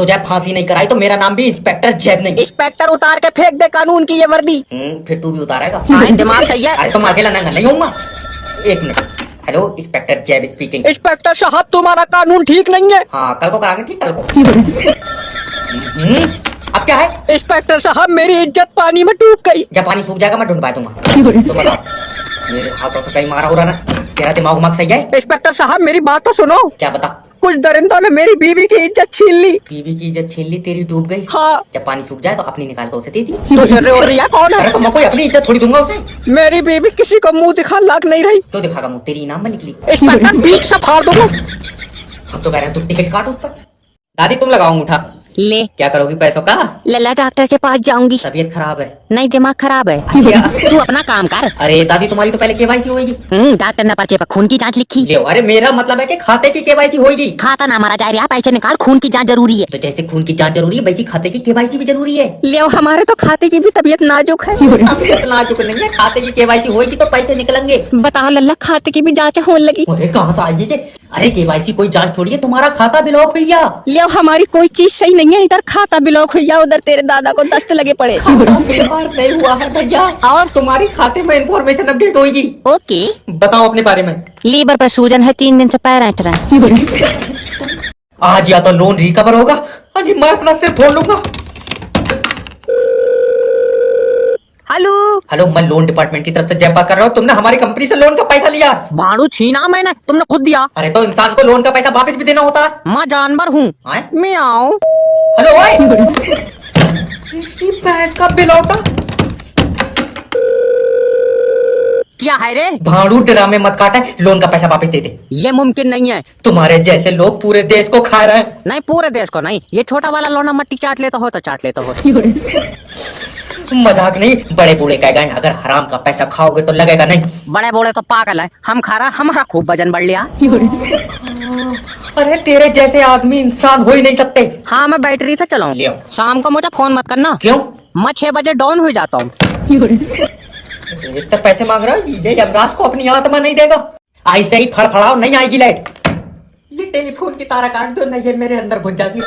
तो जब फांसी नहीं कराई तो मेरा नाम भी इंस्पेक्टर जैब नहीं। इंस्पेक्टर उतार के फेंक दे कानून की ये वर्दी। फिर तू भी उतारेगा? दिमाग सही है। अरे तुम अकेला नंगा नहीं होऊंगा। एक मिनट। हेलो, इंस्पेक्टर जैब स्पीकिंग। इंस्पेक्टर साहब तुम्हारा कानून ठीक नहीं है। हाँ, कल को कराएंगे, ठीक, कल को। अब क्या है? इंस्पेक्टर साहब मेरी इज्जत पानी में डूब गई। जब पानी सूख जाएगा मैं ढूंढ दूंगा। तो बताओ, मेरे हाथों से कहीं मारा हो रहा ना? तेरा दिमाग सही है? इंस्पेक्टर साहब मेरी बात तो सुनो। क्या बता? कुछ दरिंदों ने मेरी बीवी की इज्जत छीन ली। बीवी की इज्जत छीन ली? तेरी डूब गई? हाँ। जब पानी सूख जाए तो अपनी निकाल के उसे दे दी। तो रिया कौन है? अरे तो मैं कोई अपनी इज्जत थोड़ी दूंगा उसे। मेरी बीवी किसी को मुंह दिखा लायक नहीं रही। तो दिखागा मुंह, तेरी इनाम में निकली। इंस्पेक्टर बीच से फाड़ दूंगा। हम तो कह रहे हैं तू टिकट काट उस पर। दादी तुम लगाओ अंगूठा। ले। क्या करोगी पैसों का? लल्ला डॉक्टर के पास जाऊंगी। तबीयत खराब है? नहीं, दिमाग खराब है। अच्छा। तू अपना काम कर। अरे दादी तुम्हारी तो पहले केवाईसी होगी। डॉक्टर ने पर्चे पर खून की जांच लिखी। ले, अरे मेरा मतलब है कि खाते की केवाईसी होगी। खाता ना मारा जाए, पैसे निकाल, खून की जांच जरूरी है। तो जैसे खून की जांच जरूरी है वैसी खाते की केवाईसी भी जरूरी है। ले, हमारे तो खाते की भी तबीयत नाजुक है। तबीयत नाजुक नहीं है, खाते की केवाईसी होगी तो पैसे निकलेंगे। बताओ लल्ला, खाते की भी जांच होने लगी। अरे कहाँ से आई ये? अरे केवाईसी कोई जांच थोड़ी है, तुम्हारा खाता ब्लॉक भैया। ले, हमारी कोई चीज सही नहीं है। इधर खाता ब्लॉक हुआ, उधर तेरे दादा को दस्त लगे पड़े। बीमार नहीं हुआ है भैया, और तुम्हारी खाते में इंफॉर्मेशन अपडेट होगी। ओके, बताओ अपने बारे में। लीवर पर सूजन है, 3 दिन से पैर ऐंठ रहा है। आज या तो लोन रिकवर होगा, अरे मैं अपना सिर फोड़ लूंगा। हेलो। हेलो, मैं लोन डिपार्टमेंट की तरफ से जयपाल कर रहा हूँ। तुमने हमारी कंपनी से लोन का पैसा लिया। भाड़ू छीना मैंने, तुमने खुद दिया। अरे तो इंसान को लोन का पैसा वापस भी देना होता है। मैं जानवर हूँ। मैं आऊँ? हेलो ओए, इसकी भैंस का बिलौटा। क्या है रे? भाड़ू ड्रामे मत काटे, लोन का पैसा वापस दे दे। ये मुमकिन नहीं है। तुम्हारे जैसे लोग पूरे देश को खा रहे हैं। नहीं, पूरे देश को नहीं, ये छोटा वाला लोना मट्टी चाट लेता हो तो चाट लेता हो। मजाक नहीं, बड़े बूढ़े कह गए अगर हराम का पैसा खाओगे तो लगेगा नहीं। बड़े बूढ़े तो पागल है, हम खा रहा, हमारा खूब वजन बढ़ लिया। अरे तेरे जैसे आदमी इंसान हो ही नहीं सकते। हाँ, मैं बैटरी से चलाऊं। लियो। शाम को मुझे फोन मत करना। क्यों? मैं 6 बजे डाउन हो जाता हूँ। इससे पैसे मांग रहा है, ये यमराज को अपनी आत्मा नहीं देगा। ऐसे ही फड़फड़ाओ, नहीं आएगी लाइट। ये टेलीफोन की तारा काट दो, नहीं ये मेरे अंदर घुस जाएगी।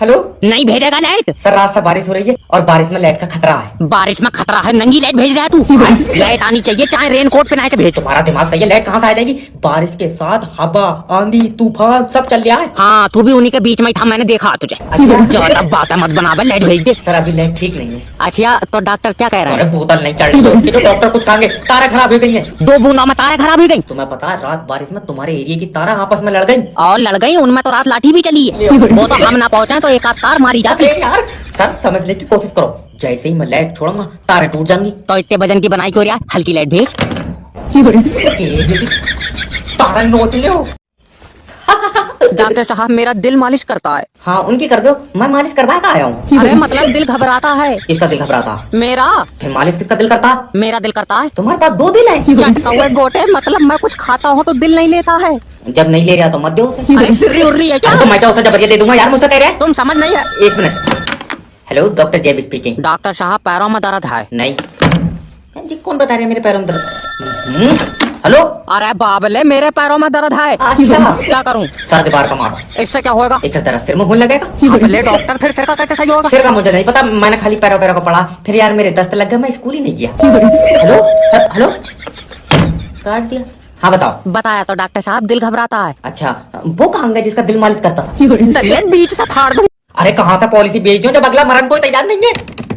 हेलो। नहीं भेजेगा लाइट? सर रात से बारिश हो रही है और बारिश में लाइट का खतरा है। बारिश में खतरा है, नंगी लाइट भेज रहा है तू? लाइट आनी चाहिए, चाहे रेनकोट पहना के भेज। तुम्हारा दिमाग सही है, लाइट कहाँ से आ जाएगी? बारिश के साथ हवा, आंधी, तूफान सब चल रहा है। हाँ, तू भी उन्हीं के बीच में था, मैंने देखा तुझे। ज्यादा बात मत बना, लाइट भेज दे। सर अभी लाइट ठीक नहीं है। अच्छा, तो डॉक्टर क्या कह रहा है? बोतल नहीं चढ़ रही तो डॉक्टर कुछ कहेंगे। तारा खराब हो गई है। 2 बूंदों में तारे खराब हो गई। तुम्हें पता है रात बारिश में तुम्हारे एरिया की तारा आपस में लड़ गई। और लड़ गई, उनमें तो रात लाठी भी चली है। वो तो हम ना पहुंचे तो एक आध तार मारी जाती। यार सर समझने की कोशिश करो, जैसे ही मैं लाइट छोड़ूंगा तारे टूट जाएंगी। तो इतने वजन की बनाई क्यों रहा? हल्की लाइट भेज। तारा नोच लो। डॉक्टर साहब मेरा दिल मालिश करता है। हाँ उनकी कर दो, मैं मालिश करवा के आया हूँ। अरे मतलब दिल घबराता है। इसका दिल घबराता? मेरा। फिर मालिश किसका दिल करता? मेरा दिल करता है। तुम्हारे पास 2 दिल है? गोटे, मतलब मैं कुछ खाता हूँ तो दिल नहीं लेता है। जब नहीं ले रहा तो मत दो उसे। अरे सिर्री उर्री है क्या? तो मैं क्या उसे जबरिया दे दूंगा यार, मुझसे कह रहे हैं। तुम समझ नहीं है। 1 मिनट। हेलो, डॉक्टर जेब स्पीकिंग। डॉक्टर साहब पैरों में दर्द है। नहीं जी, कौन बता रहे हैं मेरे पैरों में दर्द? हेलो। अरे बाबले, मेरे पैरों में दर्द है। अच्छा। क्या करूं? सर दीवार का मारो। इससे क्या होगा? इससे तेरा सिर में होने लगेगा। बाबले डॉक्टर, फिर सिर का कैसे सही होगा? सिर का मुझे नहीं पता, मैंने खाली पैरों को पढ़ा। फिर यार मेरे दस्त लग गए, मैं स्कूल ही नहीं गया। हेलो हेलो, काट दिया। हाँ बताओ। बताया तो डॉक्टर साहब, दिल घबराता है। अच्छा, वो कहाँ गया जिसका दिल मालिश करता? बीच से फाड़ दूं। अरे कहाँ से पॉलिसी बेच दो जब अगला मरण कोई तैयार नहीं है।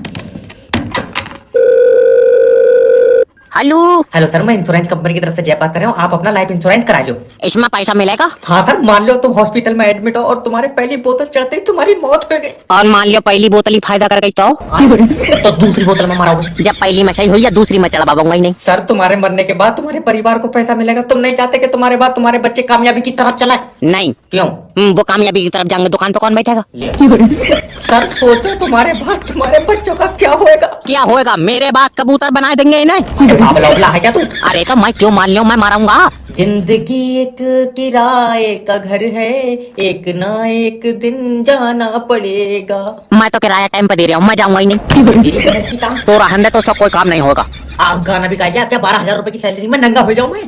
हेलो। हेलो सर, मैं इंश्योरेंस कंपनी की तरफ से जयपाल कर रहा हूँ। आप अपना लाइफ इंश्योरेंस करा लो। इसमें पैसा मिलेगा? हाँ सर, मान लो तुम हॉस्पिटल में एडमिट हो और तुम्हारे पहली बोतल चढ़ते ही तुम्हारी मौत हो गई। और मान लियो पहली बोतल ही फायदा कर गई तो दूसरी बोतल में मरोगे। जब पहली में सही हुई या दूसरी में चढ़ा पाऊंगा ही नहीं। सर तुम्हारे मरने के बाद तुम्हारे परिवार को पैसा मिलेगा। तुम नहीं चाहते कि तुम्हारे बाद तुम्हारे बच्चे कामयाबी की तरफ चलाए? नहीं। क्यों? वो कामयाबी की तरफ जाएंगे, दुकान पे कौन बैठेगा? सर सोचो तुम्हारे बाद तुम्हारे बच्चों का क्या होगा? क्या होगा? मेरे बाद कबूतर बना देंगे इन्हें। बाबला है क्या तू? अरे तो मैं क्यों मान लियो, मैं मारूंगा। जिंदगी एक किराए का घर है, एक ना एक दिन जाना पड़ेगा। मैं तो किराया टाइम पे दे रहा हूँ, मैं जाऊंगा ही नहीं। तो रहने तो सब कोई काम नहीं होगा। आप गाना भी गाइए, आप क्या 12,000 रुपए की सैलरी में नंगा हो जाऊं मैं?